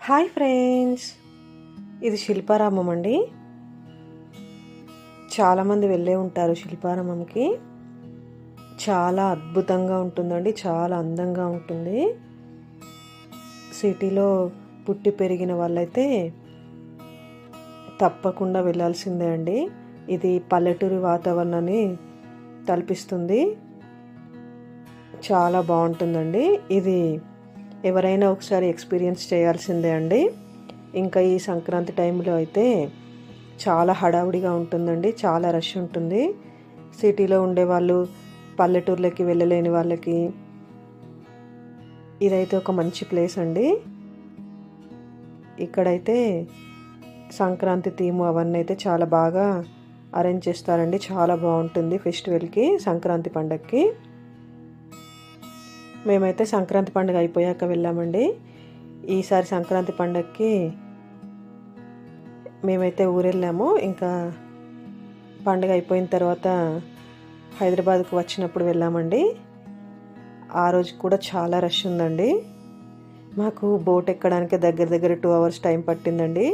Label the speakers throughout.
Speaker 1: Hi friends, ఇది శిల్పారామం అండి. చాలామంది వెళ్ళే ఉంటారు శిల్పారామంకి. చాలా అద్భుతంగా ఉంటుందండి, చాలా అందంగా ఉంటుంది. సిటీలో పుట్టి పెరిగిన వాళ్ళైతే తప్పకుండా వెళ్ళాల్సిందే అండి. ఇది పల్లెటూరి వాతావరణాన్ని తలపిస్తుంది. చాలా బాగుంటుందండి. ఇది ఎవరైనా ఒకసారి ఎక్స్పీరియన్స్ చేయాల్సిందే అండి. ఇంకా ఈ సంక్రాంతి టైంలో అయితే చాలా హడావుడిగా ఉంటుందండి, చాలా రష్ ఉంటుంది. సిటీలో ఉండేవాళ్ళు, పల్లెటూర్లకి వెళ్ళలేని వాళ్ళకి ఇదైతే ఒక మంచి ప్లేస్ అండి. ఇక్కడైతే సంక్రాంతి థీము అవన్నీ అయితే చాలా బాగా అరేంజ్ చేస్తారండి. చాలా బాగుంటుంది ఫెస్టివల్కి, సంక్రాంతి పండగకి. మేమైతే సంక్రాంతి పండుగ అయిపోయాక వెళ్ళామండి. ఈసారి సంక్రాంతి పండగకి మేమైతే ఊరెళ్ళాము. ఇంకా పండుగ అయిపోయిన తర్వాత హైదరాబాద్కు వచ్చినప్పుడు వెళ్ళామండి. ఆ రోజు కూడా చాలా రష్ ఉందండి. మాకు బోట్ ఎక్కడానికి దగ్గర దగ్గర 2 hours టైం పట్టిందండి.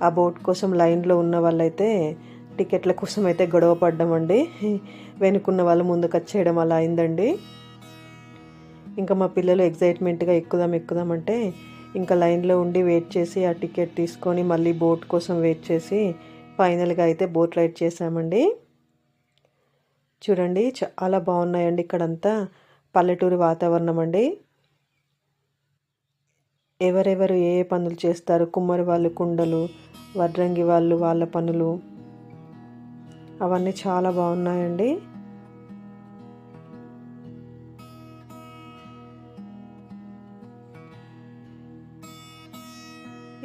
Speaker 1: ఆ బోట్ కోసం లైన్లో ఉన్న వాళ్ళైతే టికెట్ల కోసం అయితే గొడవ పడ్డామండి. వెనుకున్న వాళ్ళు ముందుకు వచ్చేయడం అలా అయిందండి. ఇంకా మా పిల్లలు ఎగ్జైట్మెంట్గా ఎక్కుదాం అంటే ఇంకా లైన్లో ఉండి వెయిట్ చేసి ఆ టికెట్ తీసుకొని మళ్ళీ బోట్ కోసం వెయిట్ చేసి ఫైనల్గా అయితే బోట్ రైడ్ చేసామండి. చూడండి, చాలా బాగున్నాయండి. ఇక్కడంతా పల్లెటూరి వాతావరణం అండి. ఎవరెవరు ఏ ఏ పనులు చేస్తారు, కుమ్మరి వాళ్ళు కుండలు, వడ్రంగి వాళ్ళు వాళ్ళ పనులు, అవన్నీ చాలా బాగున్నాయండి.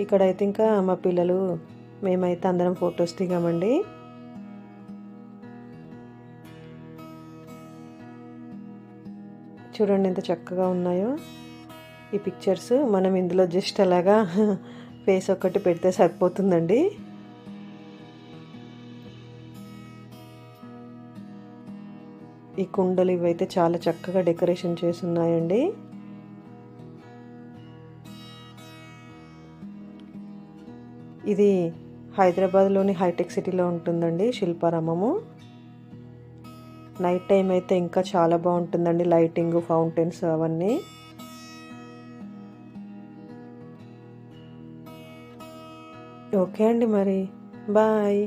Speaker 1: ఇక్కడైతే ఇంకా మా పిల్లలు మేమైతే అందరం ఫొటోస్ దిగామండి. చూడండి ఎంత చక్కగా ఉన్నాయో ఈ పిక్చర్స్. మనం ఇందులో జస్ట్ అలాగా ఫేస్ ఒక్కటి పెడితే సరిపోతుందండి. ఈ కుండలు ఇవైతే చాలా చక్కగా డెకరేషన్ చేసి ఉన్నాయండి. ఇది హైదరాబాద్లోని హైటెక్ సిటీలో ఉంటుందండి శిల్పారామము. నైట్ టైం అయితే ఇంకా చాలా బాగుంటుందండి, లైటింగ్, ఫౌంటైన్స్ అవన్నీ. ఓకే అండి, మరి బాయ్.